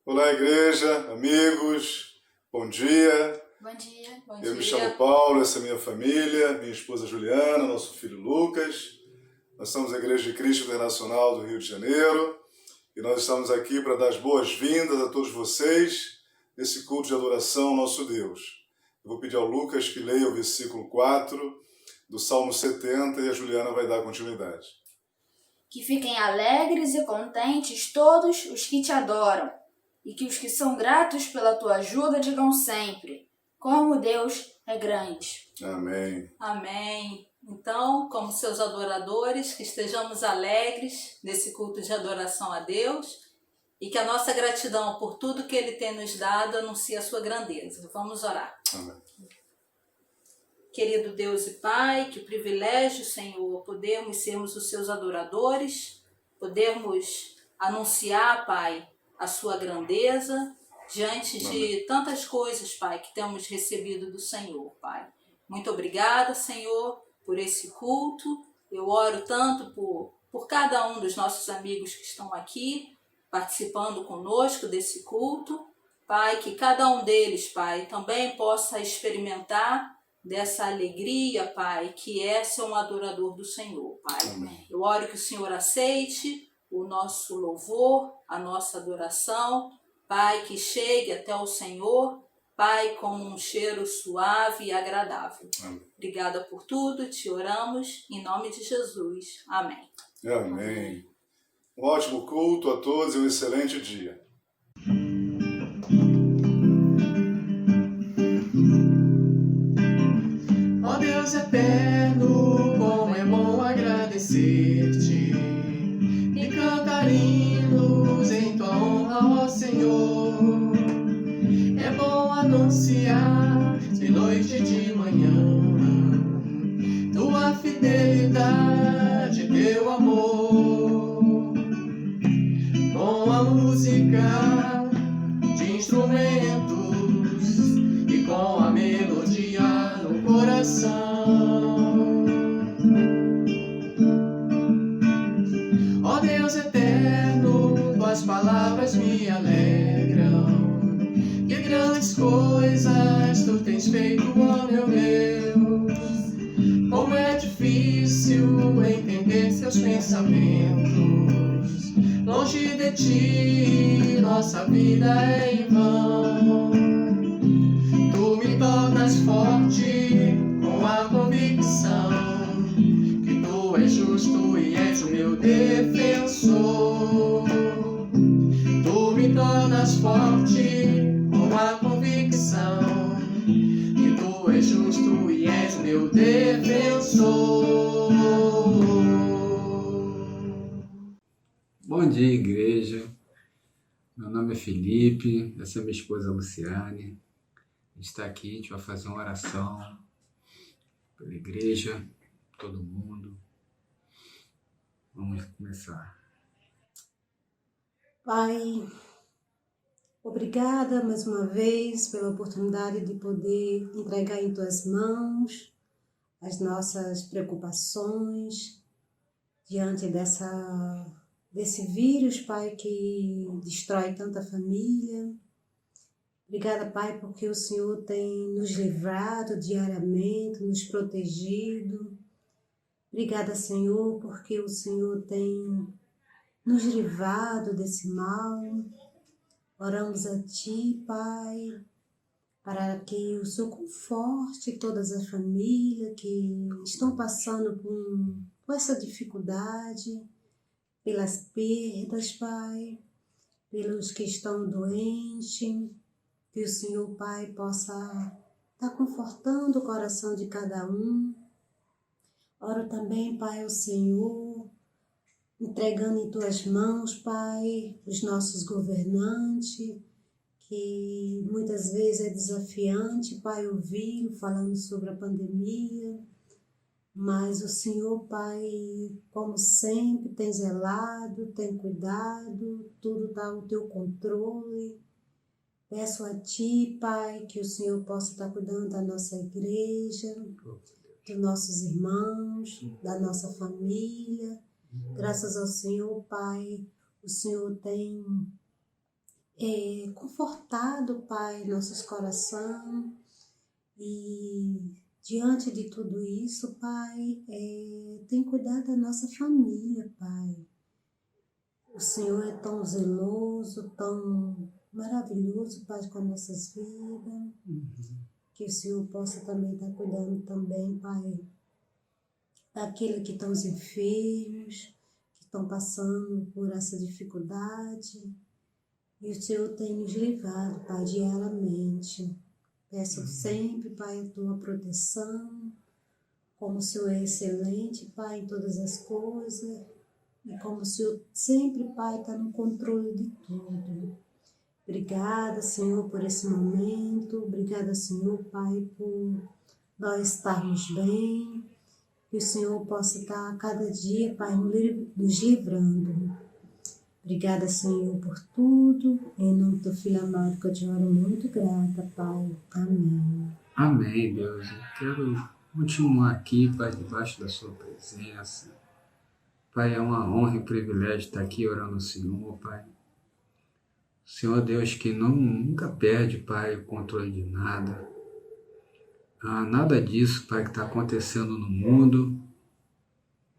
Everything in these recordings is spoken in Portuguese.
Olá, igreja, amigos, bom dia. Bom dia. Eu me chamo Paulo, essa é minha família, minha esposa Juliana, nosso filho Lucas. Nós somos a Igreja de Cristo Internacional do Rio de Janeiro e nós estamos aqui para dar as boas-vindas a todos vocês nesse culto de adoração ao nosso Deus. Eu vou pedir ao Lucas que leia o versículo 4 do Salmo 70 e a Juliana vai dar continuidade. Que fiquem alegres e contentes todos os que te adoram, e que os que são gratos pela tua ajuda digam sempre: como Deus é grande. Amém. Amém. Então, como seus adoradores, que estejamos alegres nesse culto de adoração a Deus e que a nossa gratidão por tudo que Ele tem nos dado anuncie a sua grandeza. Vamos orar. Amém. Querido Deus e Pai, que privilégio, Senhor, podermos sermos os seus adoradores, podermos anunciar, Pai, a sua grandeza diante de tantas coisas, Pai, que temos recebido do Senhor, Pai. Muito obrigada, Senhor, por esse culto. Eu oro tanto por cada um dos nossos amigos que estão aqui, participando conosco desse culto. Pai, que cada um deles, Pai, também possa experimentar dessa alegria, Pai, que é ser um adorador do Senhor, Pai. Amém. Eu oro que o Senhor aceite o nosso louvor, a nossa adoração, Pai, que chegue até o Senhor, Pai, como um cheiro suave e agradável. Amém. Obrigada por tudo, te oramos, em nome de Jesus. Amém. Amém. Um ótimo culto a todos e um excelente dia. Ó Deus eterno, como é bom agradecer-te e cantar hinos em tua honra, ó Senhor. É bom anunciar de noite e de manhã tua fidelidade, teu amor. Com a música de instrumentos e com a melodia no coração. Ó Deus eterno, tuas palavras me alegram. Que grandes coisas tu tens feito, ó meu Deus. Como é difícil entender seus pensamentos. Longe de ti, nossa vida é em vão. Tu me tornas forte com a convicção que tu és justo e és o meu defensor. Tu me tornas forte com a convicção que tu és justo e és o meu defensor. Bom dia, igreja. Meu nome é Felipe, essa é minha esposa Luciane. A gente está aqui, a gente vai fazer uma oração pela igreja, todo mundo. Vamos começar. Pai, obrigada mais uma vez pela oportunidade de poder entregar em tuas mãos as nossas preocupações diante desse vírus, Pai, que destrói tanta família. Obrigada, Pai, porque o Senhor tem nos livrado diariamente, nos protegido. Obrigada, Senhor, porque o Senhor tem nos livrado desse mal. Oramos a Ti, Pai, para que o Senhor conforte todas as famílias que estão passando por essa dificuldade, pelas perdas, Pai, pelos que estão doentes, que o Senhor, Pai, possa estar confortando o coração de cada um. Oro também, Pai, ao Senhor, entregando em Tuas mãos, Pai, os nossos governantes, que muitas vezes é desafiante, Pai, ouvir falando sobre a pandemia, mas o Senhor, Pai, como sempre, tem zelado, tem cuidado, tudo está ao Teu controle. Peço a Ti, Pai, que o Senhor possa estar cuidando da nossa igreja, dos nossos irmãos, da nossa família. Graças ao Senhor, Pai, o Senhor tem confortado, Pai, nossos corações. E diante de tudo isso, Pai, tem cuidado da nossa família, Pai. O Senhor é tão zeloso, tão maravilhoso, Pai, com as nossas vidas. Que o Senhor possa também estar cuidando também, Pai, daqueles que estão enfermos, que estão passando por essa dificuldade. E o Senhor tem nos livrado, Pai, diariamente. Peço sempre, Pai, a Tua proteção, como o Senhor é excelente, Pai, em todas as coisas, e como o Senhor sempre, Pai, está no controle de tudo. Obrigada, Senhor, por esse momento. Obrigada, Senhor, Pai, por nós estarmos bem. Que o Senhor possa estar a cada dia, Pai, nos livrando. Obrigada, Senhor, por tudo. Em nome do Filho amado, que eu te oro muito grata, Pai. Amém. Amém, Deus. Eu quero continuar aqui, Pai, debaixo da sua presença. Pai, é uma honra e privilégio estar aqui orando ao Senhor, Pai. Senhor Deus, que nunca perde, Pai, o controle de nada. Nada disso, Pai, que está acontecendo no mundo,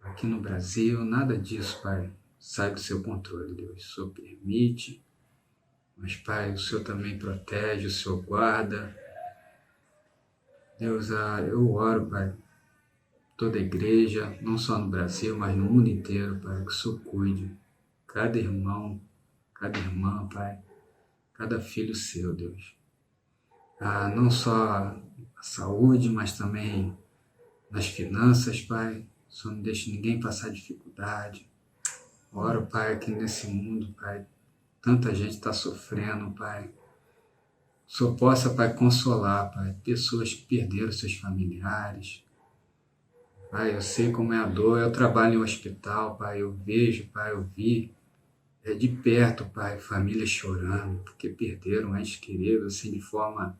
aqui no Brasil, nada disso, Pai, sai do seu controle, Deus. O Senhor permite, mas, Pai, o Senhor também protege, o Senhor guarda. Deus, eu oro, Pai, toda a igreja, não só no Brasil, mas no mundo inteiro, Pai, que o Senhor cuide. Cada irmão, cada irmã, Pai, cada filho seu, Deus. Não só a saúde, mas também nas finanças, Pai. Só não deixe ninguém passar dificuldade. Oro, Pai, que nesse mundo, Pai, tanta gente está sofrendo, Pai. Só possa, Pai, consolar, Pai, pessoas que perderam seus familiares. Pai, eu sei como é a dor, eu trabalho em um hospital, Pai, eu vejo, Pai, eu vi de perto, Pai, famílias chorando, porque perderam entes queridos, assim, de forma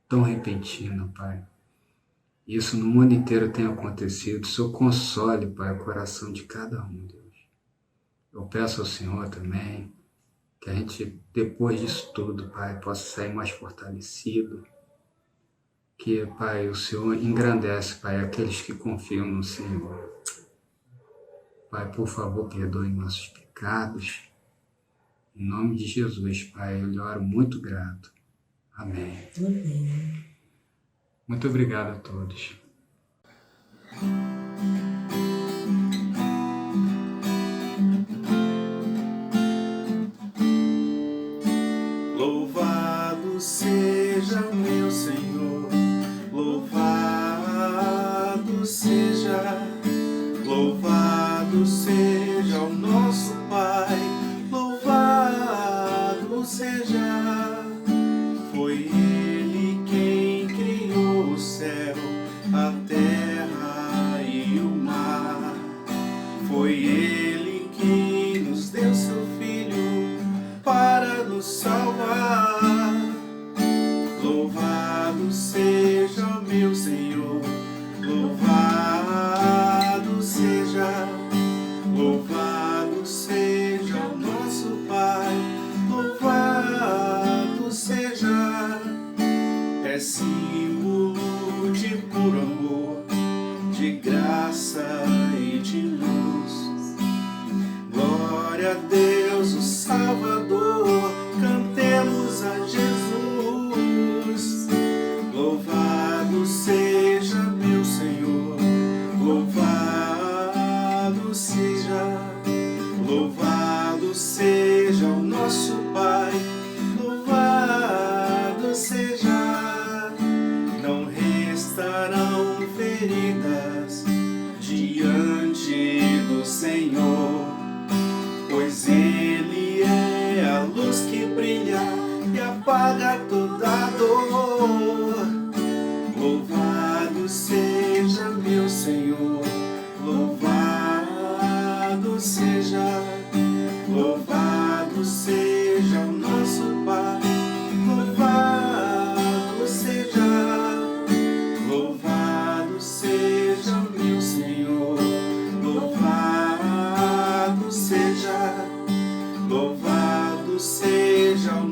tão repentina, Pai. Isso no mundo inteiro tem acontecido. O Senhor console, Pai, o coração de cada um, Deus. Eu peço ao Senhor também que a gente, depois disso tudo, Pai, possa sair mais fortalecido. Que, Pai, o Senhor engrandece, Pai, aqueles que confiam no Senhor. Pai, por favor, perdoe nossos pecados. Em nome de Jesus, Pai, eu lhe oro muito grato. Amém. Amém. Muito obrigado a todos. Louvado seja o meu Senhor, louvado seja o nosso Pai, louvado seja. Foi Ele quem criou o céu, a terra e o mar. Foi Ele que nos deu seu Filho para nos salvar. Louvado seja o meu Senhor, louvado seja o nosso Pai, louvado seja. É símbolo de puro amor, de graça e de luz. Glória a Deus, o Salvador, cantemos a Jesus. Louvado seja meu Senhor, louvado seja o nosso Pai, louvado seja. Não restarão feridas diante do Senhor, pois Ele é a luz que brilha e apaga toda dor. Louvado seja meu Senhor, louvado seja o nosso Pai, louvado seja o meu Senhor, louvado seja o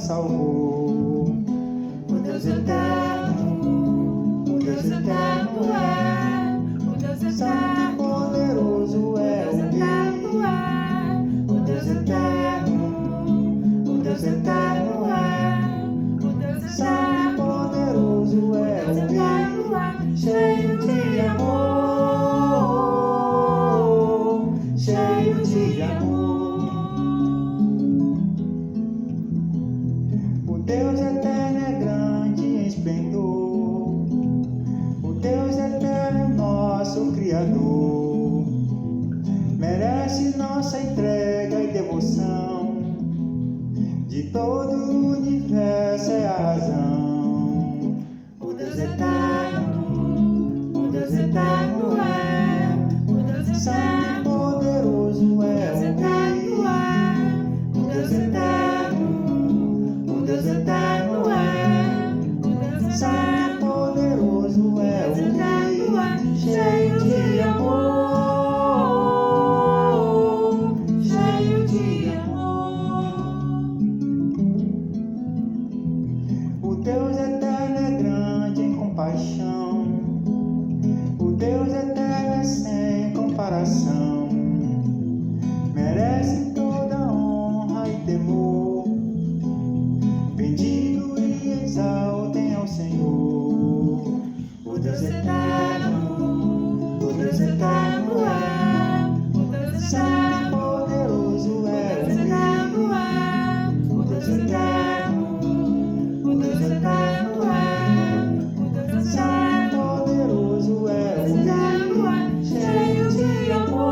salvou. O Deus eterno, o Deus eterno é, o Deus eterno e poderoso é o Rei. O Deus eterno, o Deus eterno é, o Deus eterno e poderoso é o Rei, cheio de amor, cheio de amor. O Deus eterno é grande em esplendor, o Deus eterno é nosso Criador, merece nossa entrega e devoção, de todo o universo é a razão. O Deus eterno, o Deus eterno é, o Deus eterno e poderoso é o Rei. O Deus eterno, o Deus eterno é, o Deus eterno e poderoso é o Rei, cheio de amor, cheio de amor. O Deus eterno é grande em compaixão, o Deus eterno é sem comparação, merece toda honra e temor, bendigo e exaltem ao Senhor. O Deus eterno, o Deus eterno é, o Deus eterno e poderoso é o Rei. O Deus eterno, o Deus eterno é, o Deus eterno e poderoso é o Rei, cheio de amor,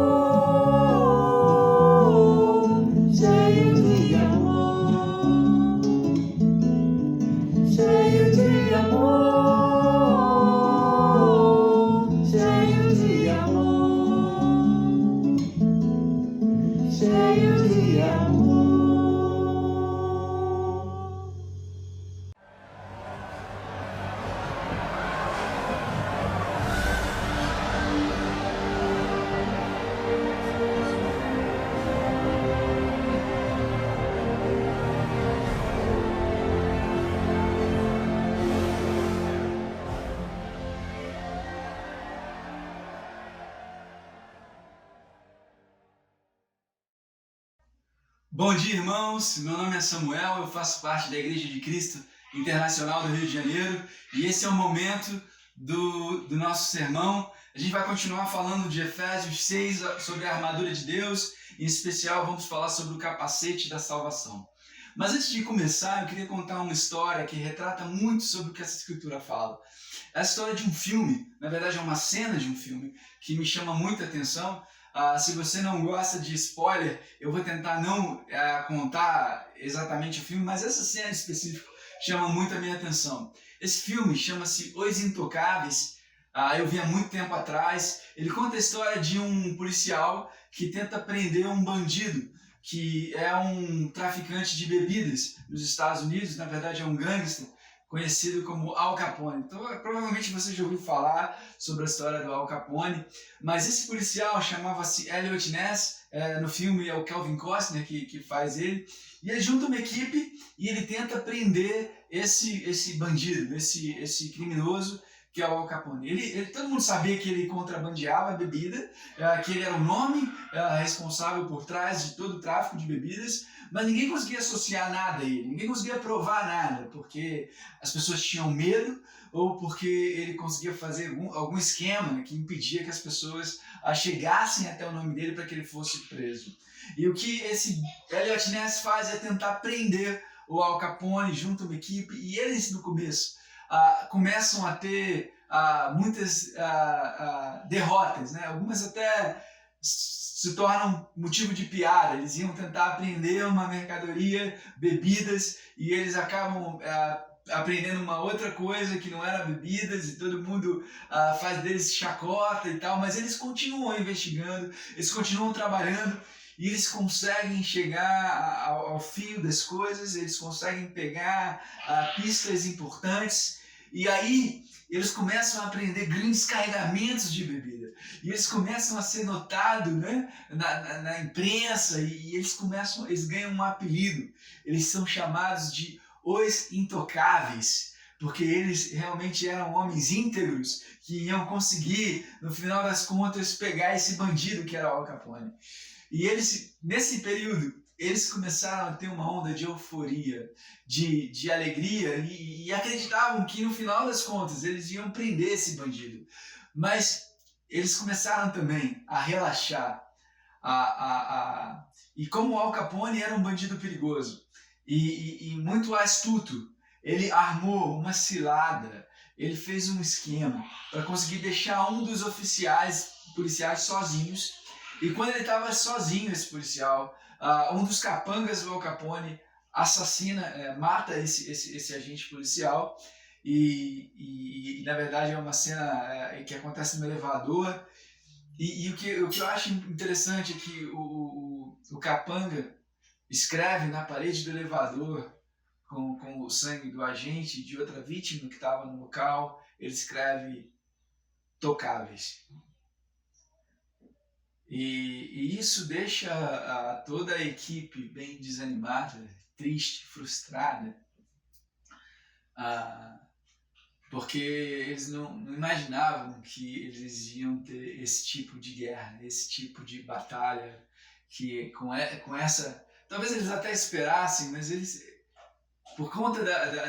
cheio de amor, cheio de amor, cheio de amor, cheio de amor. Bom dia, irmãos. Meu nome é Samuel, eu faço parte da Igreja de Cristo Internacional do Rio de Janeiro e esse é o momento do nosso sermão. A gente vai continuar falando de Efésios 6 sobre a armadura de Deus, em especial vamos falar sobre o capacete da salvação. Mas antes de começar, eu queria contar uma história que retrata muito sobre o que essa escritura fala. É a história de um filme, na verdade é uma cena de um filme, que me chama muita atenção. Se você não gosta de spoiler, eu vou tentar não contar exatamente o filme, mas essa cena específica chama muito a minha atenção. Esse filme chama-se Os Intocáveis, eu vi há muito tempo atrás. Ele conta a história de um policial que tenta prender um bandido, que é um traficante de bebidas nos Estados Unidos, na verdade é um gangster, conhecido como Al Capone. Então, provavelmente você já ouviu falar sobre a história do Al Capone, mas esse policial chamava-se Eliot Ness, no filme é o Kevin Costner que faz ele, e ele junta uma equipe e ele tenta prender esse bandido, esse criminoso que é o Al Capone. Todo mundo sabia que ele contrabandeava a bebida, que ele era o nome responsável por trás de todo o tráfico de bebidas, mas ninguém conseguia associar nada a ele, ninguém conseguia provar nada, porque as pessoas tinham medo ou porque ele conseguia fazer algum esquema que impedia que as pessoas chegassem até o nome dele para que ele fosse preso. E o que esse Eliot Ness faz é tentar prender o Al Capone junto a uma equipe, e eles no começo começam a ter muitas derrotas, né? Algumas até se tornam motivo de piada. Eles iam tentar apreender uma mercadoria, bebidas, e eles acabam aprendendo uma outra coisa que não era bebidas, e todo mundo faz deles chacota e tal, mas eles continuam investigando, eles continuam trabalhando, e eles conseguem chegar ao fio das coisas, eles conseguem pegar pistas importantes, e aí eles começam a aprender grandes carregamentos de bebida, e eles começam a ser notados, né, na imprensa, e eles ganham um apelido. Eles são chamados de os intocáveis, porque eles realmente eram homens íntegros que iam conseguir, no final das contas, pegar esse bandido que era Al Capone. E eles, nesse período, eles começaram a ter uma onda de euforia, de alegria, e acreditavam que, no final das contas, eles iam prender esse bandido. Mas eles começaram também a relaxar. E como Al Capone era um bandido perigoso e muito astuto, ele armou uma cilada, ele fez um esquema para conseguir deixar um dos policiais sozinhos. E quando ele estava sozinho, esse policial, um dos capangas do Al Capone mata esse agente policial. E na verdade é uma cena que acontece no elevador. E o que eu acho interessante é que o capanga escreve na parede do elevador, com o sangue do agente e de outra vítima que estava no local, ele escreve tocáveis. E isso deixa toda a equipe bem desanimada, triste, frustrada, porque eles não imaginavam que eles iam ter esse tipo de guerra, esse tipo de batalha, que com essa... Talvez eles até esperassem, mas eles, por conta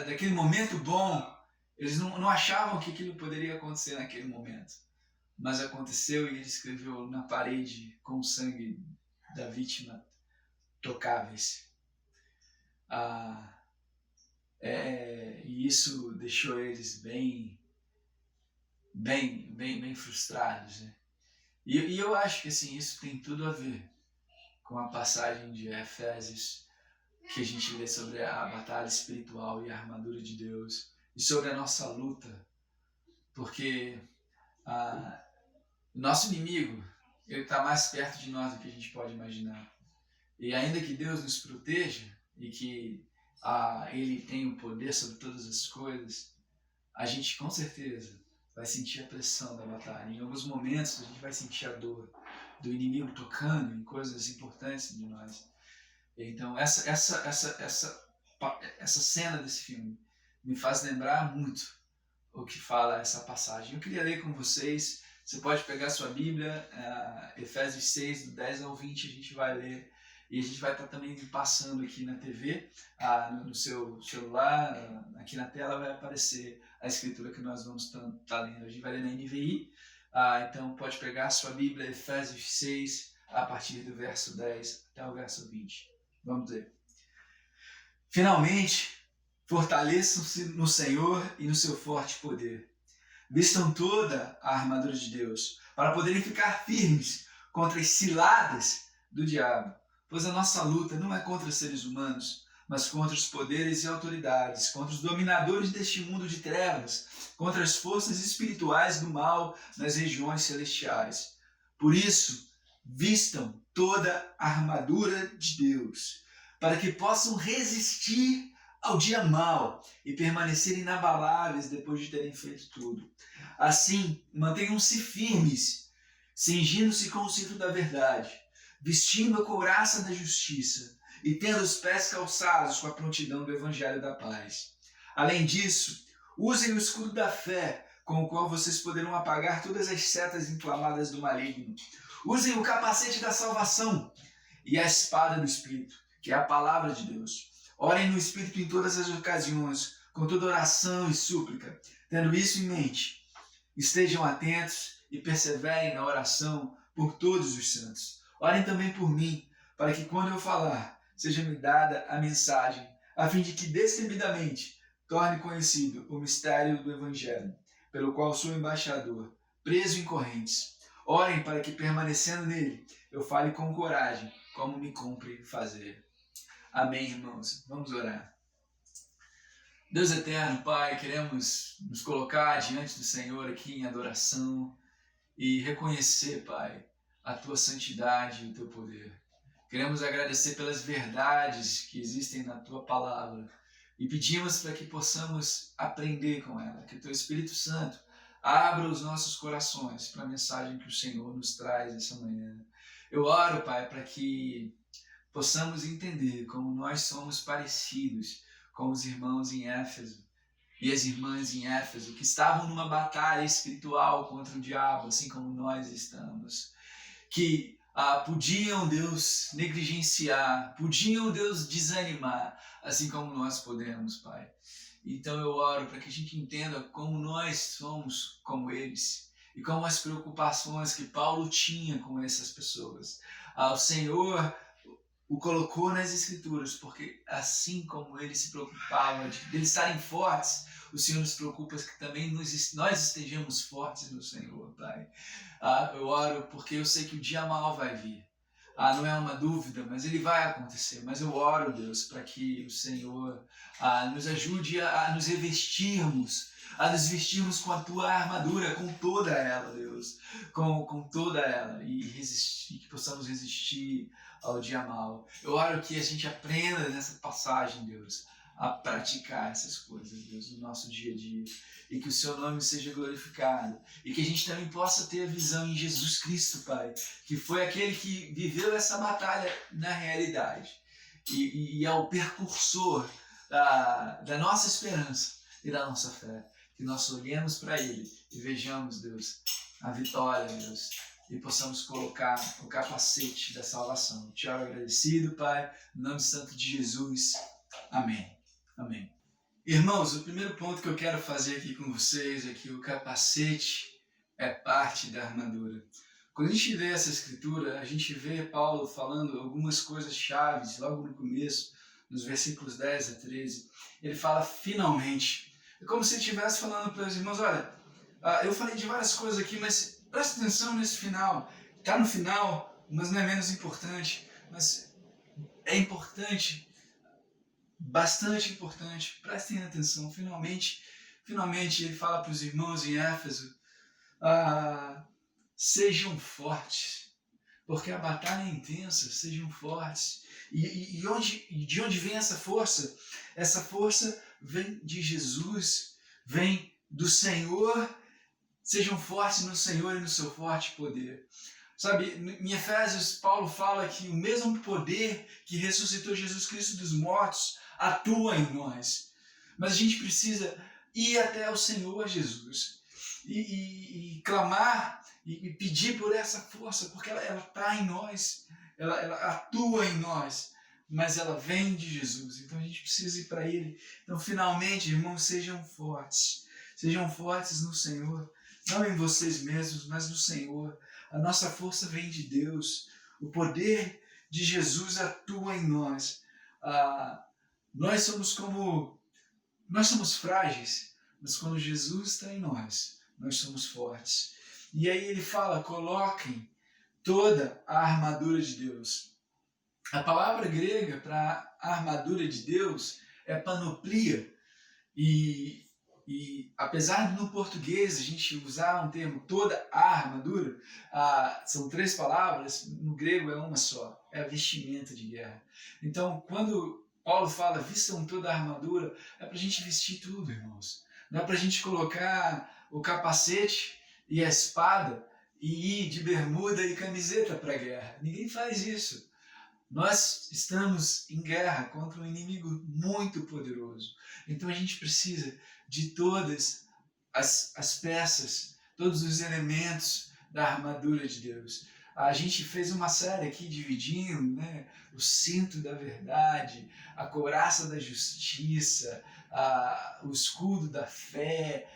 daquele momento bom, eles não achavam que aquilo poderia acontecer naquele momento. Mas aconteceu e ele escreveu na parede com o sangue da vítima tocáveis. E isso deixou eles bem frustrados, né? E eu acho que assim, isso tem tudo a ver com a passagem de Efésios, que a gente lê sobre a batalha espiritual e a armadura de Deus, e sobre a nossa luta, porque o nosso inimigo, ele está mais perto de nós do que a gente pode imaginar. E ainda que Deus nos proteja e que Ele tem o poder sobre todas as coisas, a gente com certeza vai sentir a pressão da batalha. Em alguns momentos a gente vai sentir a dor do inimigo tocando em coisas importantes de nós. Então essa cena desse filme me faz lembrar muito o que fala essa passagem. Eu queria ler com vocês. Você pode pegar sua Bíblia, Efésios 6, do 10 ao 20, a gente vai ler. E a gente vai estar também passando aqui na TV, no seu celular, aqui na tela vai aparecer a escritura que nós vamos estar lendo. A gente vai ler na NVI, então pode pegar a sua Bíblia, Efésios 6, a partir do verso 10 até o verso 20. Vamos ler. Finalmente, fortaleçam-se no Senhor e no seu forte poder. Vistam toda a armadura de Deus, para poderem ficar firmes contra as ciladas do diabo. Pois a nossa luta não é contra seres humanos, mas contra os poderes e autoridades, contra os dominadores deste mundo de trevas, contra as forças espirituais do mal nas regiões celestiais. Por isso, vistam toda a armadura de Deus, para que possam resistir ao dia mau e permanecer inabaláveis depois de terem feito tudo. Assim, mantenham-se firmes, cingindo-se com o cinto da verdade, vestindo a couraça da justiça e tendo os pés calçados com a prontidão do evangelho da paz. Além disso, usem o escudo da fé, com o qual vocês poderão apagar todas as setas inflamadas do maligno. Usem o capacete da salvação e a espada do Espírito, que é a palavra de Deus. Orem no Espírito em todas as ocasiões, com toda oração e súplica. Tendo isso em mente, estejam atentos e perseverem na oração por todos os santos. Orem também por mim, para que quando eu falar, seja-me dada a mensagem, a fim de que destemidamente torne conhecido o mistério do Evangelho, pelo qual sou embaixador, preso em correntes. Orem para que, permanecendo nele, eu fale com coragem, como me cumpre fazer. Amém, irmãos. Vamos orar. Deus eterno, Pai, queremos nos colocar diante do Senhor aqui em adoração e reconhecer, Pai, a Tua santidade e o Teu poder. Queremos agradecer pelas verdades que existem na Tua palavra e pedimos para que possamos aprender com ela, que o Teu Espírito Santo abra os nossos corações para a mensagem que o Senhor nos traz essa manhã. Eu oro, Pai, para que possamos entender como nós somos parecidos com os irmãos em Éfeso e as irmãs em Éfeso, que estavam numa batalha espiritual contra o diabo, assim como nós estamos, que podiam, Deus, negligenciar, podiam, Deus, desanimar, assim como nós podemos, Pai. Então eu oro para que a gente entenda como nós somos como eles e como as preocupações que Paulo tinha com essas pessoas. O Senhor o colocou nas Escrituras, porque assim como ele se preocupava de eles estarem fortes, o Senhor nos preocupa que também nós estejamos fortes no Senhor, Pai. Eu oro porque eu sei que o dia mal vai vir. Não é uma dúvida, mas ele vai acontecer. Mas eu oro, Deus, para que o Senhor nos ajude a nos revestirmos, a nos vestirmos com a tua armadura, com toda ela, Deus, com toda ela, e resistir, que possamos resistir ao dia mal. Eu oro que a gente aprenda nessa passagem, Deus, a praticar essas coisas, Deus, no nosso dia a dia, e que o seu nome seja glorificado, e que a gente também possa ter a visão em Jesus Cristo, Pai, que foi aquele que viveu essa batalha na realidade, e é o precursor da nossa esperança e da nossa fé, que nós olhemos para ele e vejamos, Deus, a vitória, Deus, e possamos colocar o capacete da salvação. Te oro agradecido, Pai, no nome santo de Jesus. Amém. Amém. Irmãos, o primeiro ponto que eu quero fazer aqui com vocês é que o capacete é parte da armadura. Quando a gente lê essa escritura, a gente vê Paulo falando algumas coisas chaves logo no começo, nos versículos 10 a 13. Ele fala finalmente. É como se ele estivesse falando para os irmãos, olha, eu falei de várias coisas aqui, mas presta atenção nesse final. Está no final, mas não é menos importante. Mas é importante, bastante importante. Prestem atenção. Finalmente ele fala para os irmãos em Éfeso, sejam fortes, porque a batalha é intensa, sejam fortes. E de onde vem essa força? Essa força vem de Jesus, vem do Senhor. Sejam fortes no Senhor e no seu forte poder. Sabe, em Efésios, Paulo fala que o mesmo poder que ressuscitou Jesus Cristo dos mortos atua em nós. Mas a gente precisa ir até o Senhor Jesus e clamar e pedir por essa força, porque ela está em nós, ela atua em nós, mas ela vem de Jesus. Então a gente precisa ir para Ele. Então, finalmente, irmãos, sejam fortes no Senhor. Não em vocês mesmos, mas no Senhor. A nossa força vem de Deus. O poder de Jesus atua em nós. Nós somos frágeis, mas quando Jesus está em nós, nós somos fortes. E aí ele fala, coloquem toda a armadura de Deus. A palavra grega para a armadura de Deus é panoplia. E apesar de no português a gente usar um termo toda a armadura, são 3 palavras, no grego é uma só, é a vestimenta de guerra. Então, quando Paulo fala vistam toda a armadura, é para a gente vestir tudo, irmãos. Não é para a gente colocar o capacete e a espada e ir de bermuda e camiseta para a guerra. Ninguém faz isso. Nós estamos em guerra contra um inimigo muito poderoso. Então a gente precisa de todas as peças, todos os elementos da armadura de Deus. A gente fez uma série aqui dividindo, né, o cinto da verdade, a couraça da justiça, o escudo da fé,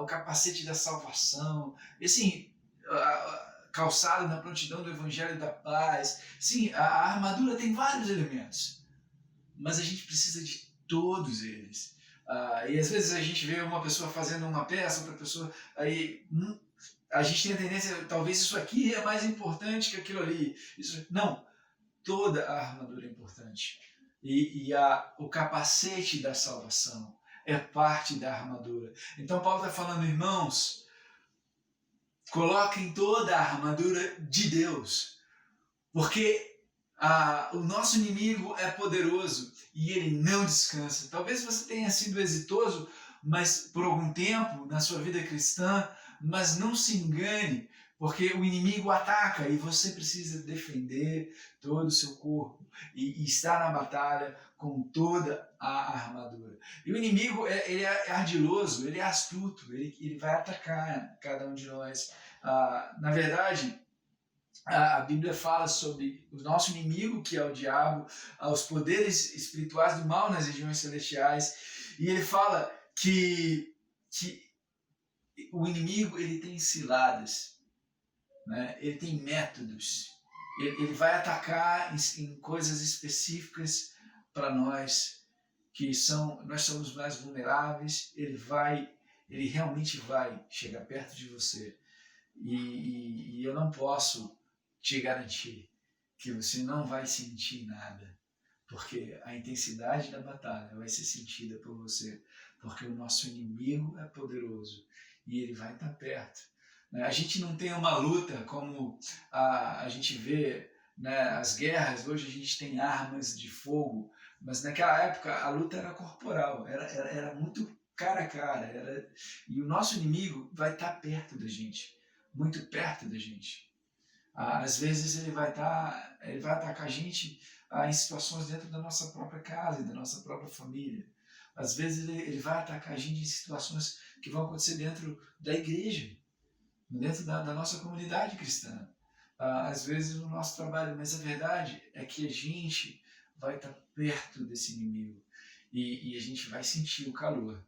o capacete da salvação. E assim, calçado na prontidão do Evangelho da Paz. Sim, a armadura tem vários elementos, mas a gente precisa de todos eles. E às vezes a gente vê uma pessoa fazendo uma peça, outra pessoa, aí a gente tem a tendência, talvez isso aqui é mais importante que aquilo ali. Não, toda a armadura é importante. E o capacete da salvação é parte da armadura. Então Paulo está falando, irmãos, coloquem toda a armadura de Deus, porque o nosso inimigo é poderoso e ele não descansa. Talvez você tenha sido exitoso, mas por algum tempo na sua vida cristã, mas não se engane, Porque o inimigo ataca e você precisa defender todo o seu corpo e estar na batalha com toda a armadura. E o inimigo ele é ardiloso, ele é astuto, ele vai atacar cada um de nós. Na verdade, a Bíblia fala sobre o nosso inimigo, que é o diabo, os poderes espirituais do mal nas regiões celestiais, e ele fala que o inimigo ele tem ciladas, né? Ele tem métodos, ele vai atacar em coisas específicas para nós, nós somos mais vulneráveis. Ele realmente vai chegar perto de você, e eu não posso te garantir que você não vai sentir nada, porque a intensidade da batalha vai ser sentida por você, porque o nosso inimigo é poderoso e ele vai estar perto. A gente não tem uma luta como a gente vê, né, as guerras. Hoje a gente tem armas de fogo, mas naquela época a luta era corporal, era muito cara a cara, e o nosso inimigo vai estar perto da gente, muito perto da gente. Às vezes ele vai atacar a gente em situações dentro da nossa própria casa e da nossa própria família. Às vezes ele vai atacar a gente em situações que vão acontecer dentro da igreja, dentro da nossa comunidade cristã, às vezes no nosso trabalho. Mas a verdade é que a gente vai estar perto desse inimigo e a gente vai sentir o calor,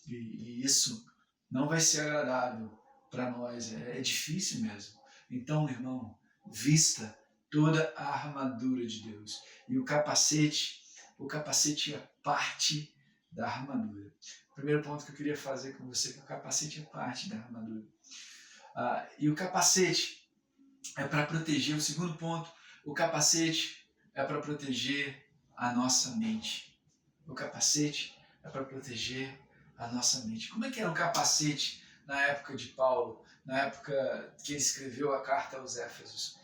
e isso não vai ser agradável para nós, é difícil mesmo. Então, irmão, vista toda a armadura de Deus. E o capacete é parte da armadura. O primeiro ponto que eu queria fazer com você é que o capacete é parte da armadura. E o capacete é para proteger. O segundo ponto, o capacete é para proteger a nossa mente. O capacete é para proteger a nossa mente. Como é que era o capacete na época de Paulo, na época que ele escreveu a carta aos Éfesos?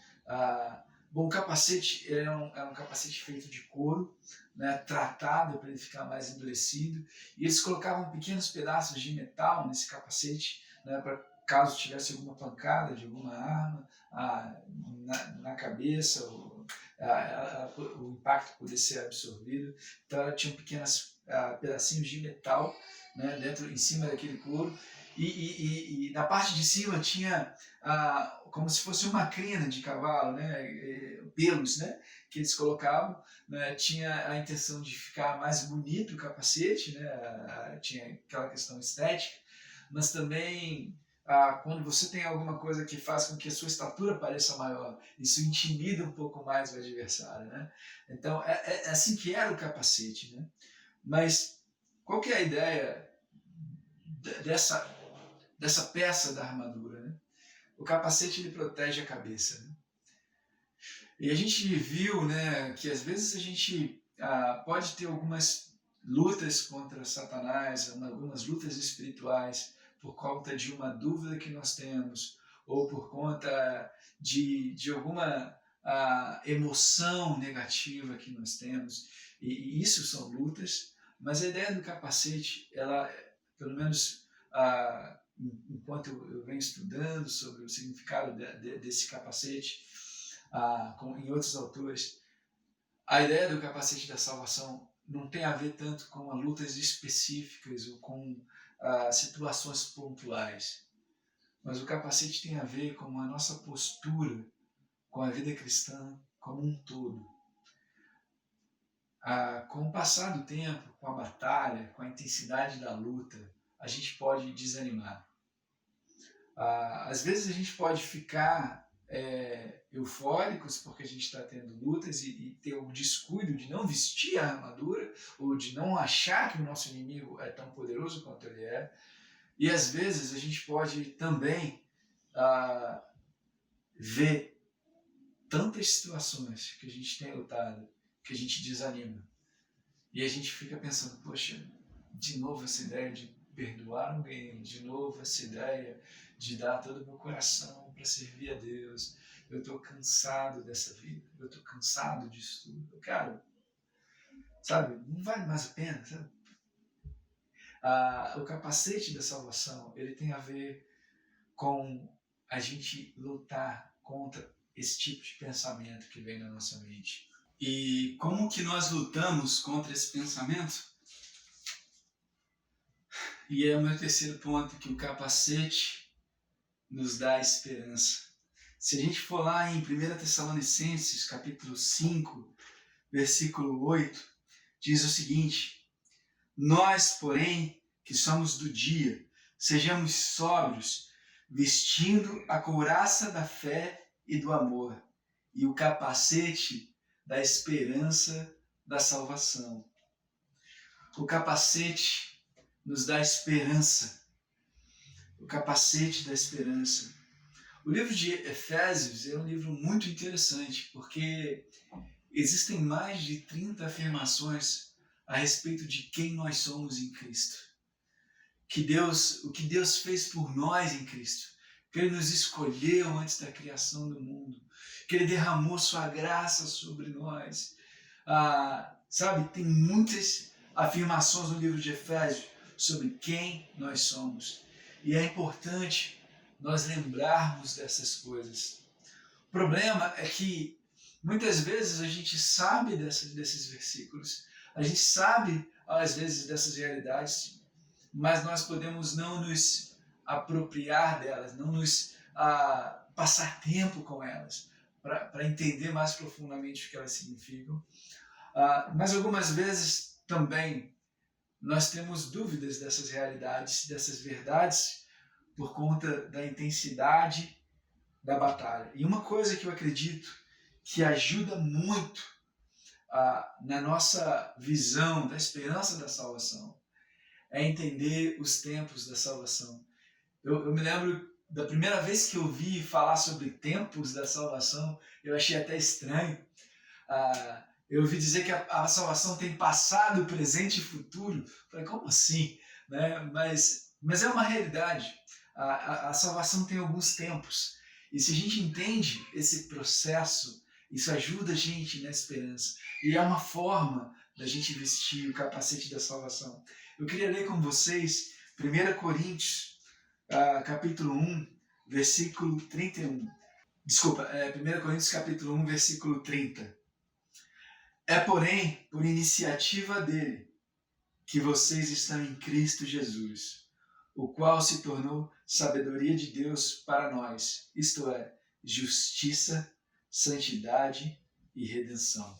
O capacete é um capacete feito de couro, né, tratado para ele ficar mais endurecido, e eles colocavam pequenos pedaços de metal nesse capacete, né, para caso tivesse alguma pancada de alguma arma na cabeça, o impacto poder ser absorvido. Então ela tinha pequenos pedacinhos de metal, né, em cima daquele couro, e na parte de cima tinha como se fosse uma crina de cavalo, né, pelos, né, que eles colocavam, né. Tinha a intenção de ficar mais bonito o capacete, né, tinha aquela questão estética, mas também quando você tem alguma coisa que faz com que a sua estatura pareça maior, isso intimida um pouco mais o adversário, né? Então é assim que era o capacete, né? Mas qual que é a ideia dessa peça da armadura, né? O capacete ele protege a cabeça, né? E a gente viu, né, que às vezes a gente pode ter algumas lutas contra Satanás, algumas lutas espirituais, por conta de uma dúvida que nós temos, ou por conta de alguma emoção negativa que nós temos, e isso são lutas. Mas a ideia do capacete, ela, pelo menos enquanto eu venho estudando sobre o significado desse capacete, em outros autores, a ideia do capacete da salvação não tem a ver tanto com lutas específicas ou com situações pontuais, mas o capacete tem a ver com a nossa postura, com a vida cristã como um todo. Com o passar do tempo, com a batalha, com a intensidade da luta, a gente pode desanimar. Às vezes a gente pode ficar eufóricos porque a gente está tendo lutas e ter o descuido de não vestir a armadura, ou de não achar que o nosso inimigo é tão poderoso quanto ele é. E às vezes a gente pode também ver tantas situações que a gente tem lutado, que a gente desanima. E a gente fica pensando, poxa, de novo essa ideia de perdoar alguém, de novo essa ideia de dar todo o meu coração para servir a Deus. Eu estou cansado dessa vida, eu estou cansado disso tudo. Eu quero, sabe, não vale mais a pena, sabe? O capacete da salvação, ele tem a ver com a gente lutar contra esse tipo de pensamento que vem na nossa mente. E como que nós lutamos contra esse pensamento? E é o meu terceiro ponto, que o capacete nos dá esperança. Se a gente for lá em 1 Tessalonicenses, capítulo 5, versículo 8, diz o seguinte: nós, porém, que somos do dia, sejamos sóbrios, vestindo a couraça da fé e do amor, e o capacete da esperança da salvação. O capacete nos dá esperança. O capacete da esperança. O livro de Efésios é um livro muito interessante, porque existem mais de 30 afirmações a respeito de quem nós somos em Cristo. O que Deus fez por nós em Cristo. Que Ele nos escolheu antes da criação do mundo. Que Ele derramou sua graça sobre nós. Sabe, tem muitas afirmações no livro de Efésios sobre quem nós somos. E é importante nós lembrarmos dessas coisas. O problema é que muitas vezes a gente sabe desses versículos, a gente sabe às vezes dessas realidades, mas nós podemos não nos apropriar delas, não nos passar tempo com elas, para entender mais profundamente o que elas significam. Mas algumas vezes também nós temos dúvidas dessas realidades, dessas verdades, por conta da intensidade da batalha. E uma coisa que eu acredito que ajuda muito na nossa visão da esperança da salvação é entender os tempos da salvação. Eu me lembro da primeira vez que eu ouvi falar sobre tempos da salvação, eu achei até estranho. Eu ouvi dizer que a salvação tem passado, presente e futuro. Falei, como assim? Né? Mas é uma realidade. A salvação tem alguns tempos. E se a gente entende esse processo, isso ajuda a gente na esperança. E é uma forma da gente vestir o capacete da salvação. Eu queria ler com vocês 1 Coríntios, capítulo 1, versículo 31. Desculpa, 1 Coríntios, capítulo 1, versículo 30. É, porém, por iniciativa dele, que vocês estão em Cristo Jesus, o qual se tornou sabedoria de Deus para nós, isto é, justiça, santidade e redenção.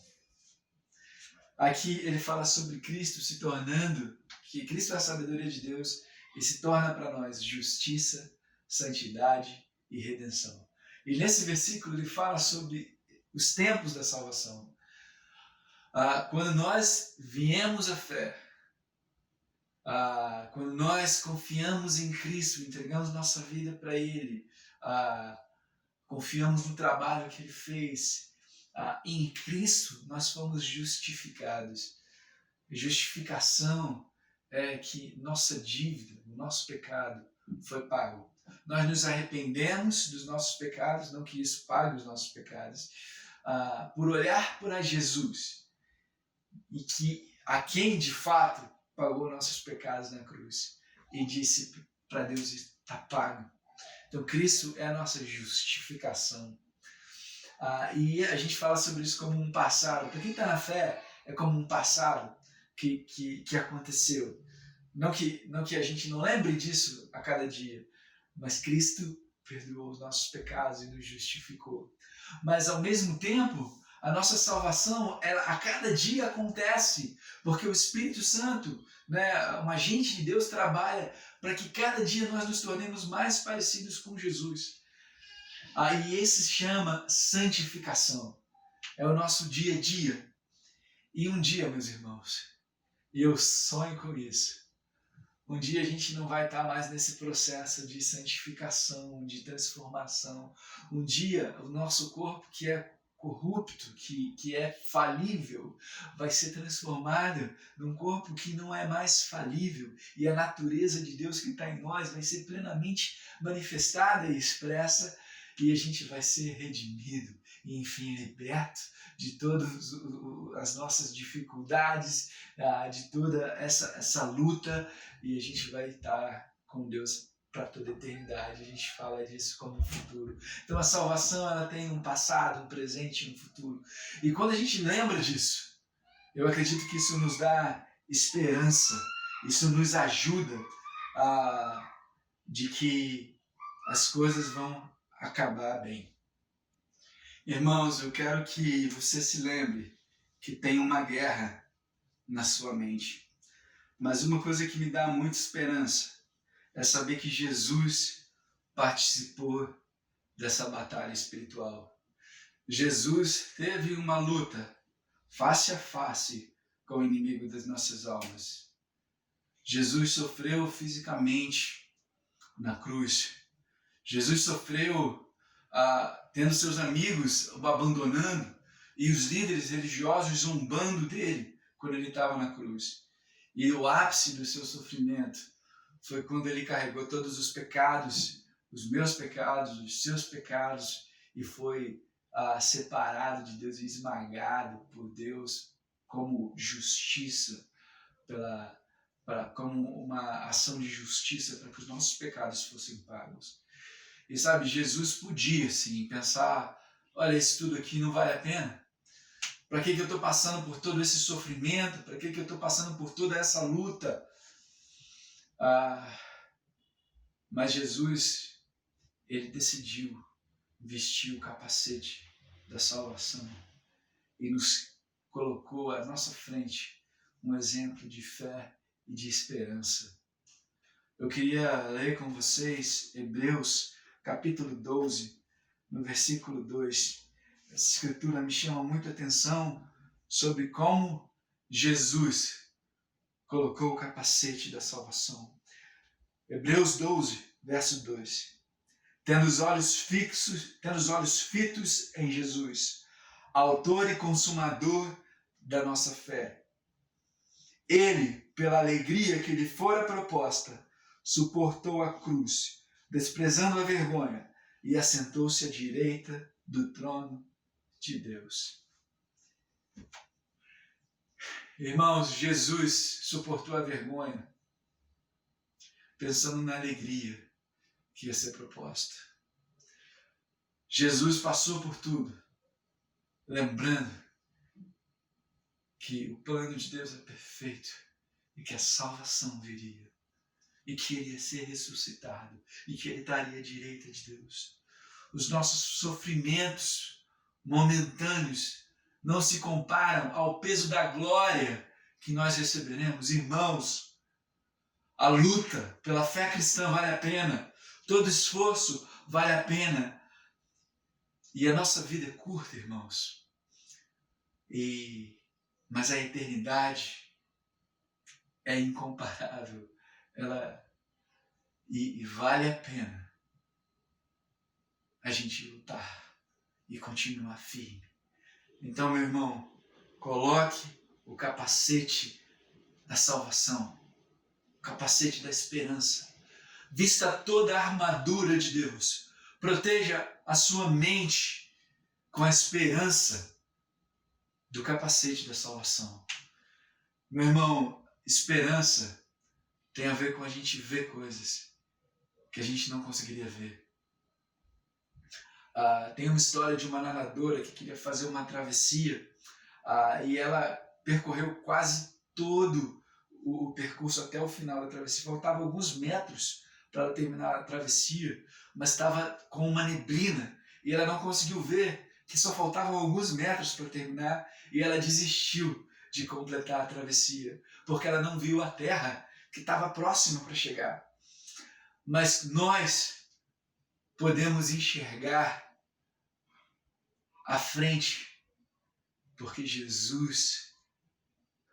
Aqui ele fala sobre Cristo se tornando, que Cristo é a sabedoria de Deus e se torna para nós justiça, santidade e redenção. E nesse versículo ele fala sobre os tempos da salvação. Quando nós viemos à fé, quando nós confiamos em Cristo, entregamos nossa vida para Ele, confiamos no trabalho que Ele fez, em Cristo nós fomos justificados. Justificação é que nossa dívida, o nosso pecado foi pago. Nós nos arrependemos dos nossos pecados, não que isso pague os nossos pecados, por olhar para Jesus e que a quem de fato pagou nossos pecados na cruz e disse para Deus, está pago. Então Cristo é a nossa justificação. E a gente fala sobre isso como um passado. Para quem está na fé, é como um passado que aconteceu. Não que a gente não lembre disso a cada dia, mas Cristo perdoou os nossos pecados e nos justificou. Mas ao mesmo tempo, a nossa salvação, ela, a cada dia acontece, porque o Espírito Santo, né, um agente de Deus, trabalha para que cada dia nós nos tornemos mais parecidos com Jesus. E esse se chama santificação. É o nosso dia a dia. E um dia, meus irmãos, e eu sonho com isso, um dia a gente não vai estar mais nesse processo de santificação, de transformação. Um dia o nosso corpo, que é corrupto, que é falível, vai ser transformado num corpo que não é mais falível, e a natureza de Deus que está em nós vai ser plenamente manifestada e expressa, e a gente vai ser redimido e, enfim, liberto de todas as nossas dificuldades, de toda essa luta, e a gente vai estar com Deus para toda a eternidade. A gente fala disso como um futuro. Então a salvação, ela tem um passado, um presente e um futuro. E quando a gente lembra disso, eu acredito que isso nos dá esperança, isso nos ajuda de que as coisas vão acabar bem. Irmãos, eu quero que você se lembre que tem uma guerra na sua mente. Mas uma coisa que me dá muita esperança é saber que Jesus participou dessa batalha espiritual. Jesus teve uma luta face a face com o inimigo das nossas almas. Jesus sofreu fisicamente na cruz. Jesus sofreu tendo seus amigos o abandonando e os líderes religiosos zombando dele quando ele estava na cruz. E o ápice do seu sofrimento foi quando ele carregou todos os pecados, os meus pecados, os seus pecados, e foi separado de Deus e esmagado por Deus como justiça, como uma ação de justiça para que os nossos pecados fossem pagos. E sabe, Jesus podia sim pensar, olha, isso tudo aqui não vale a pena. Para que eu estou passando por todo esse sofrimento? Para que eu estou passando por toda essa luta? Mas Jesus, ele decidiu vestir o capacete da salvação e nos colocou à nossa frente um exemplo de fé e de esperança. Eu queria ler com vocês Hebreus capítulo 12, no versículo 2. Essa escritura me chama muita atenção sobre como Jesus colocou o capacete da salvação. Hebreus 12, verso 2. Tendo os olhos fitos em Jesus, autor e consumador da nossa fé. Ele, pela alegria que lhe fora proposta, suportou a cruz, desprezando a vergonha, e assentou-se à direita do trono de Deus. Irmãos, Jesus suportou a vergonha, pensando na alegria que ia ser proposta. Jesus passou por tudo, lembrando que o plano de Deus é perfeito e que a salvação viria, e que ele ia ser ressuscitado, e que ele estaria à direita de Deus. Os nossos sofrimentos momentâneos não se comparam ao peso da glória que nós receberemos. Irmãos, a luta pela fé cristã vale a pena, todo esforço vale a pena. E a nossa vida é curta, irmãos. Mas a eternidade é incomparável. E vale a pena a gente lutar e continuar firme. Então, meu irmão, coloque o capacete da salvação, o capacete da esperança. Vista toda a armadura de Deus. Proteja a sua mente com a esperança do capacete da salvação. Meu irmão, esperança tem a ver com a gente ver coisas que a gente não conseguiria ver. Tem uma história de uma nadadora que queria fazer uma travessia e ela percorreu quase todo o percurso até o final da travessia. Faltavam alguns metros para ela terminar a travessia, mas estava com uma neblina e ela não conseguiu ver que só faltavam alguns metros para terminar, e ela desistiu de completar a travessia, porque ela não viu a terra que estava próxima para chegar. Mas nós podemos enxergar à frente, porque Jesus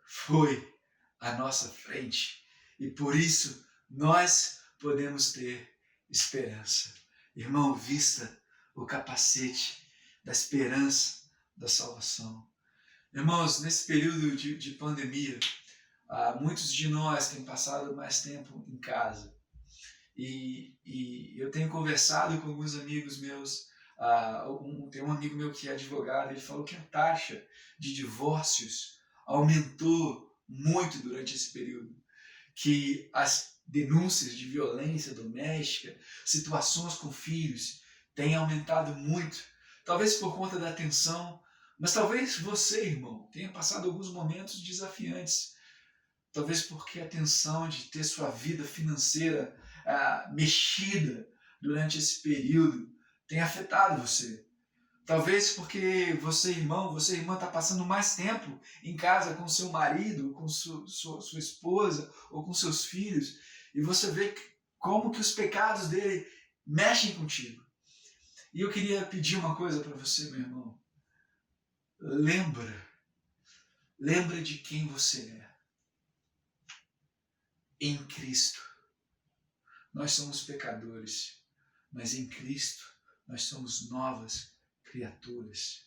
foi à nossa frente, e por isso nós podemos ter esperança. Irmão, vista o capacete da esperança da salvação. Irmãos, nesse período de pandemia, muitos de nós têm passado mais tempo em casa. E eu tenho conversado com alguns amigos meus. Tem um amigo meu que é advogado, ele falou que a taxa de divórcios aumentou muito durante esse período. Que as denúncias de violência doméstica, situações com filhos, têm aumentado muito. Talvez por conta da tensão, mas talvez você, irmão, tenha passado alguns momentos desafiantes. Talvez porque a tensão de ter sua vida financeira mexida durante esse período tenha afetado você. Talvez porque você, irmão, você, irmã, está passando mais tempo em casa com seu marido, com sua esposa ou com seus filhos, e você vê como que os pecados dele mexem contigo. E eu queria pedir uma coisa para você, meu irmão. Lembra de quem você é. Em Cristo. Nós somos pecadores, mas em Cristo nós somos novas criaturas.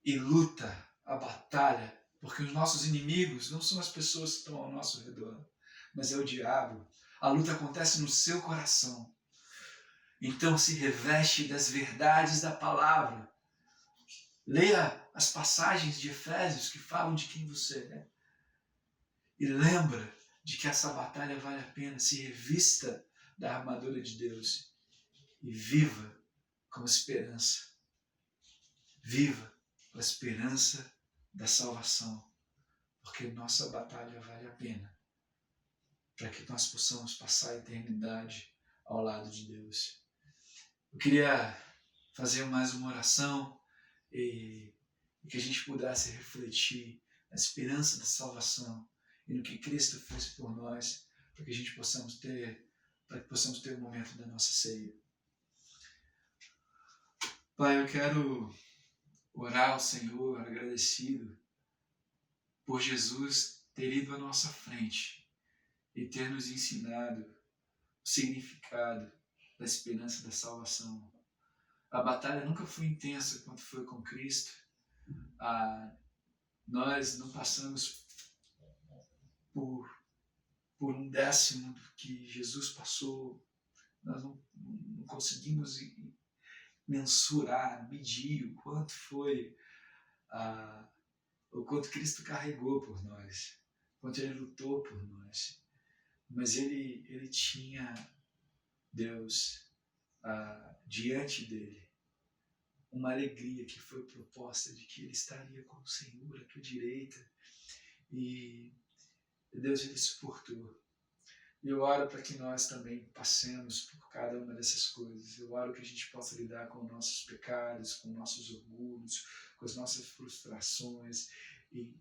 E luta a batalha, porque os nossos inimigos não são as pessoas que estão ao nosso redor, mas é o diabo. A luta acontece no seu coração. Então se reveste das verdades da palavra. Leia as passagens de Efésios que falam de quem você é. E lembra de que essa batalha vale a pena. Se revista da armadura de Deus e viva com esperança. Viva com a esperança da salvação, porque nossa batalha vale a pena, para que nós possamos passar a eternidade ao lado de Deus. Eu queria fazer mais uma oração e que a gente pudesse refletir na esperança da salvação e no que Cristo fez por nós, para que a gente possamos ter o momento da nossa ceia. Pai, eu quero orar ao Senhor agradecido por Jesus ter ido à nossa frente e ter nos ensinado o significado da esperança da salvação. A batalha nunca foi intensa quanto foi com Cristo. Nós não passamos por um décimo do que Jesus passou. Nós não conseguimos mensurar, medir o quanto foi, o quanto Cristo carregou por nós, o quanto Ele lutou por nós. Mas Ele tinha Deus diante dele, uma alegria que foi proposta de que Ele estaria com o Senhor à tua direita. E Deus, Ele suportou. E eu oro para que nós também passemos por cada uma dessas coisas. Eu oro que a gente possa lidar com nossos pecados, com nossos orgulhos, com as nossas frustrações e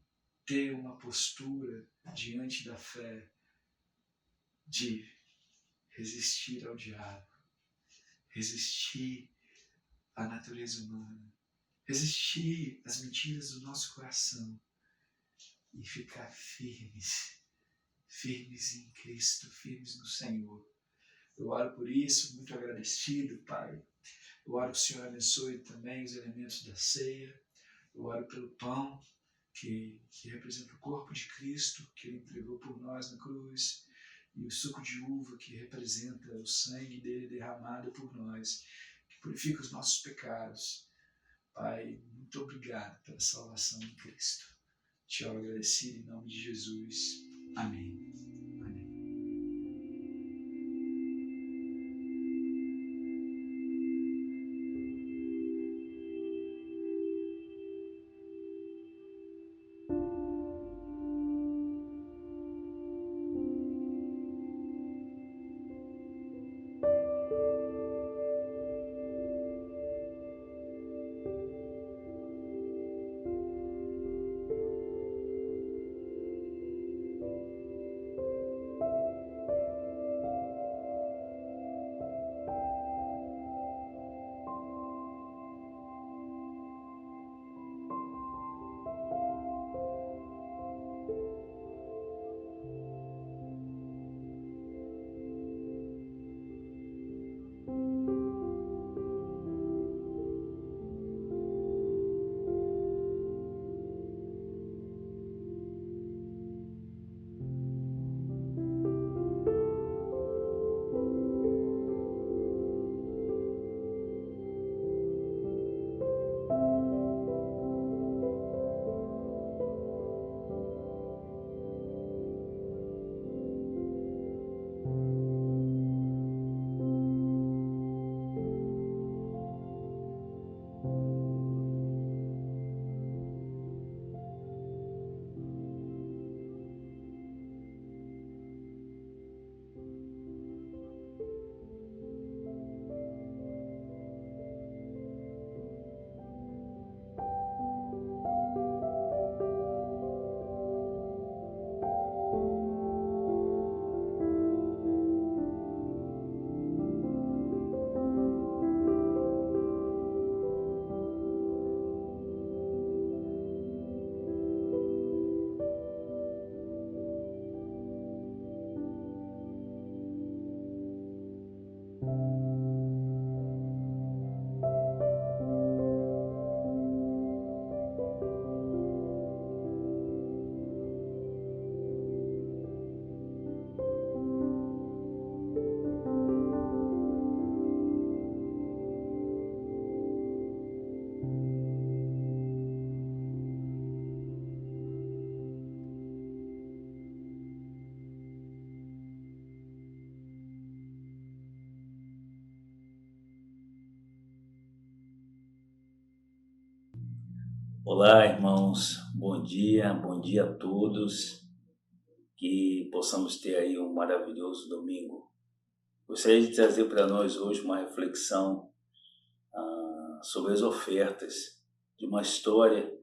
ter uma postura diante da fé de resistir ao diabo, resistir à natureza humana, resistir às mentiras do nosso coração e ficar firmes em Cristo, firmes no Senhor. Eu oro por isso, muito agradecido, Pai. Eu oro que o Senhor abençoe também os elementos da ceia. Eu oro pelo pão, que representa o corpo de Cristo, que Ele entregou por nós na cruz, e o suco de uva, que representa o sangue dele derramado por nós, que purifica os nossos pecados. Pai, muito obrigado pela salvação em Cristo. Te oro agradecido em nome de Jesus. Amém. Olá, irmãos, bom dia a todos, que possamos ter aí um maravilhoso domingo. Gostaria de trazer para nós hoje uma reflexão sobre as ofertas de uma história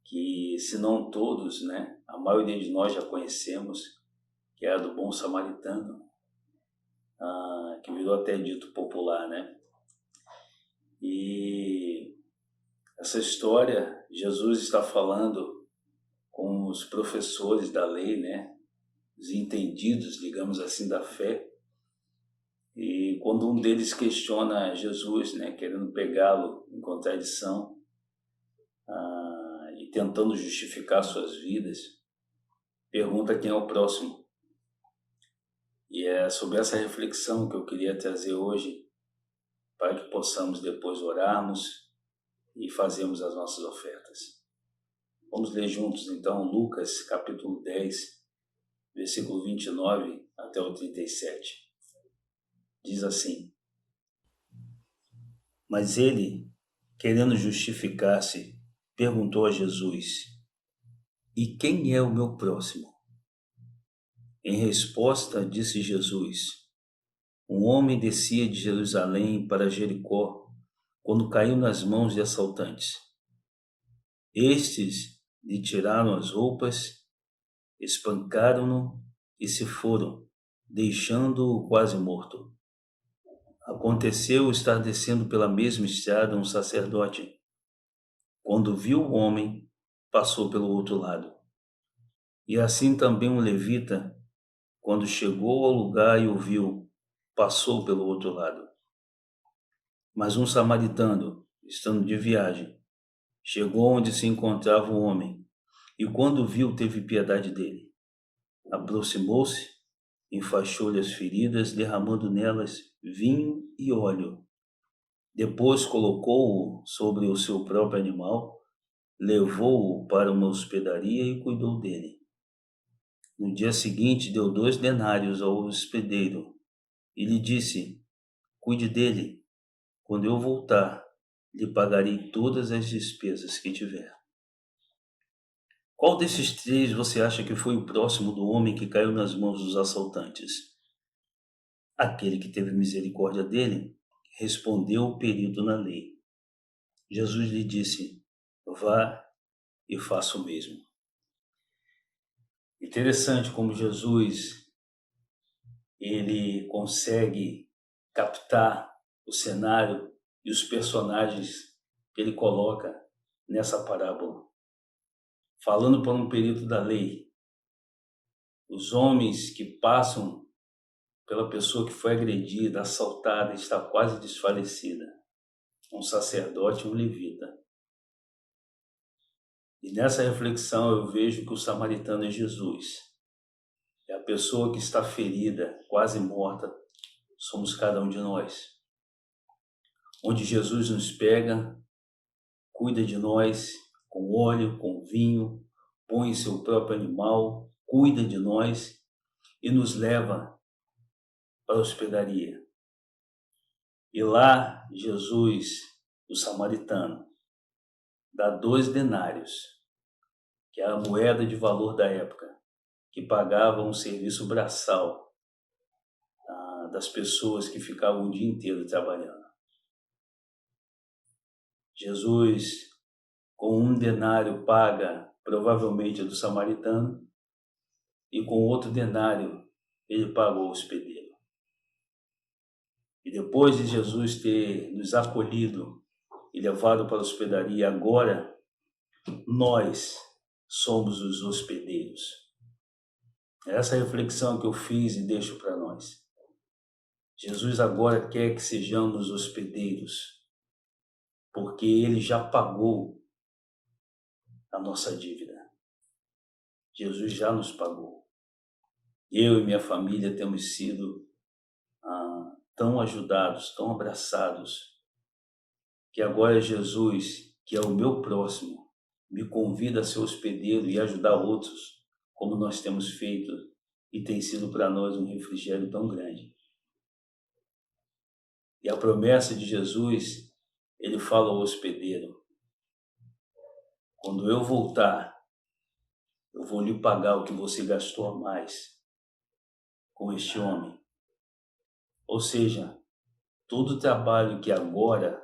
que, se não todos, né, a maioria de nós já conhecemos, que é a do bom samaritano, que virou até dito popular, né? E essa história, Jesus está falando com os professores da lei, né? Os entendidos, digamos assim, da fé. E quando um deles questiona Jesus, né, querendo pegá-lo em contradição e tentando justificar suas vidas, pergunta quem é o próximo. E é sobre essa reflexão que eu queria trazer hoje, para que possamos depois orarmos e fazermos as nossas ofertas. Vamos ler juntos então Lucas capítulo 10, versículo 29 até o 37. Diz assim: Mas ele, querendo justificar-se, perguntou a Jesus: E quem é o meu próximo? Em resposta, disse Jesus: Um homem descia de Jerusalém para Jericó, quando caiu nas mãos de assaltantes. Estes lhe tiraram as roupas, espancaram-no e se foram, deixando-o quase morto. Aconteceu estar descendo pela mesma estrada um sacerdote. Quando viu o homem, passou pelo outro lado. E assim também um levita, quando chegou ao lugar e o viu, passou pelo outro lado. Mas um samaritano, estando de viagem, chegou onde se encontrava o homem, e quando viu, teve piedade dele. Aproximou-se, enfaixou-lhe as feridas, derramando nelas vinho e óleo. Depois colocou-o sobre o seu próprio animal, levou-o para uma hospedaria e cuidou dele. No dia seguinte, deu 2 denários ao hospedeiro e lhe disse: Cuide dele. Quando eu voltar, lhe pagarei todas as despesas que tiver. Qual desses 3 você acha que foi o próximo do homem que caiu nas mãos dos assaltantes? Aquele que teve misericórdia dele, respondeu o perito na lei. Jesus lhe disse: Vá e faça o mesmo. Interessante como Jesus ele consegue captar o cenário e os personagens que ele coloca nessa parábola. Falando por um perito da lei, os homens que passam pela pessoa que foi agredida, assaltada, está quase desfalecida, um sacerdote e um levita. E nessa reflexão eu vejo que o samaritano é Jesus. É a pessoa que está ferida, quase morta, somos cada um de nós. Onde Jesus nos pega, cuida de nós com óleo, com vinho, põe seu próprio animal, cuida de nós e nos leva para a hospedaria. E lá Jesus, o samaritano, dá 2 denários, que é a moeda de valor da época, que pagava um serviço braçal das pessoas que ficavam o dia inteiro trabalhando. Jesus, com 1 denário, paga provavelmente do samaritano, e com outro denário ele pagou o hospedeiro. E depois de Jesus ter nos acolhido e levado para a hospedaria, agora nós somos os hospedeiros. Essa reflexão que eu fiz e deixo para nós. Jesus agora quer que sejamos hospedeiros, porque ele já pagou a nossa dívida. Jesus já nos pagou. Eu e minha família temos sido tão ajudados, tão abraçados, que agora Jesus, que é o meu próximo, me convida a ser hospedeiro e ajudar outros, como nós temos feito, e tem sido para nós um refrigério tão grande. E a promessa de Jesus, ele fala ao hospedeiro: quando eu voltar, eu vou lhe pagar o que você gastou a mais com este homem. Ou seja, todo o trabalho que agora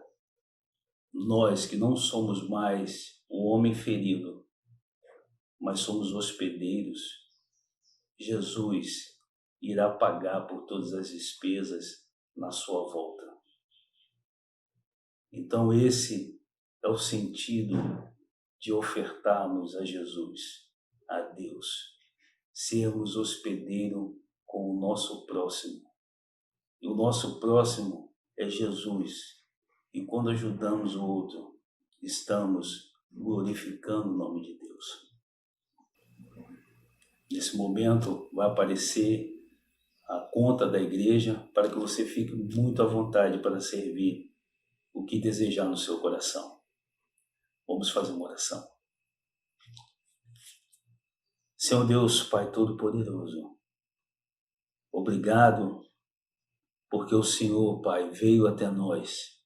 nós que não somos mais o homem ferido, mas somos hospedeiros, Jesus irá pagar por todas as despesas na sua volta. Então esse é o sentido de ofertarmos a Jesus, a Deus, sermos hospedeiro com o nosso próximo. E o nosso próximo é Jesus. E quando ajudamos o outro, estamos glorificando o nome de Deus. Nesse momento vai aparecer a conta da igreja para que você fique muito à vontade para servir o que desejar no seu coração. Vamos fazer uma oração. Senhor Deus, Pai Todo-Poderoso, obrigado porque o Senhor, Pai, veio até nós,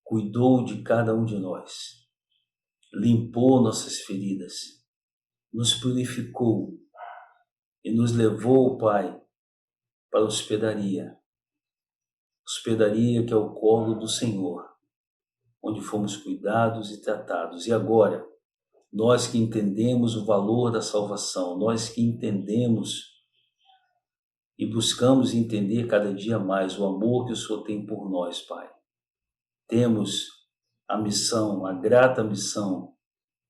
cuidou de cada um de nós, limpou nossas feridas, nos purificou e nos levou, Pai, para a hospedaria. Hospedaria que é o colo do Senhor, onde fomos cuidados e tratados. E agora, nós que entendemos o valor da salvação, nós que entendemos e buscamos entender cada dia mais o amor que o Senhor tem por nós, Pai. Temos a missão, a grata missão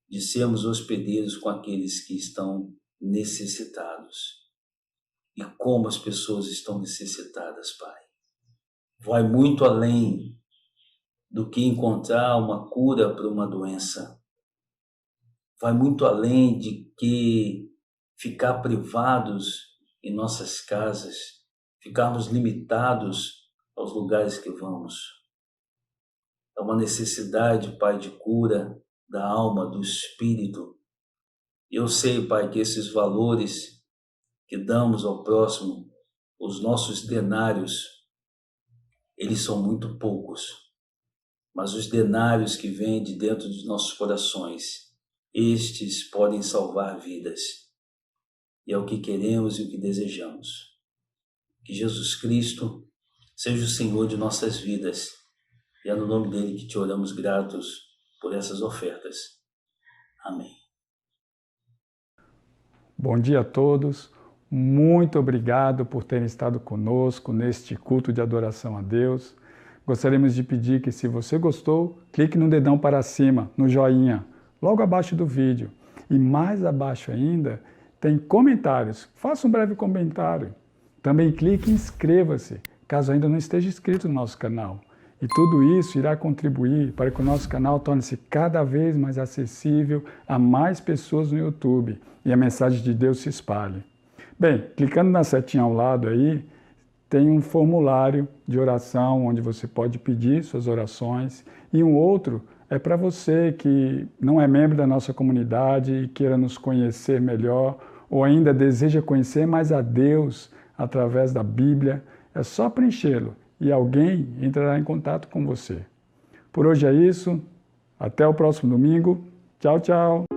de sermos hospedeiros com aqueles que estão necessitados. E como as pessoas estão necessitadas, Pai. Vai muito além do que encontrar uma cura para uma doença. Vai muito além de que ficar privados em nossas casas, ficarmos limitados aos lugares que vamos. É uma necessidade, Pai, de cura da alma, do espírito. Eu sei, Pai, que esses valores que damos ao próximo, os nossos denários, eles são muito poucos. Mas os denários que vêm de dentro dos nossos corações, estes podem salvar vidas. E é o que queremos e o que desejamos. Que Jesus Cristo seja o Senhor de nossas vidas. E é no nome dele que te oramos gratos por essas ofertas. Amém. Bom dia a todos. Muito obrigado por terem estado conosco neste culto de adoração a Deus. Gostaríamos de pedir que, se você gostou, clique no dedão para cima, no joinha, logo abaixo do vídeo. E mais abaixo ainda, tem comentários. Faça um breve comentário. Também clique em inscreva-se, caso ainda não esteja inscrito no nosso canal. E tudo isso irá contribuir para que o nosso canal torne-se cada vez mais acessível a mais pessoas no YouTube e a mensagem de Deus se espalhe. Bem, clicando na setinha ao lado aí, tem um formulário de oração onde você pode pedir suas orações, e um outro é para você que não é membro da nossa comunidade e queira nos conhecer melhor, ou ainda deseja conhecer mais a Deus através da Bíblia. É só preenchê-lo e alguém entrará em contato com você. Por hoje é isso. Até o próximo domingo. Tchau, tchau.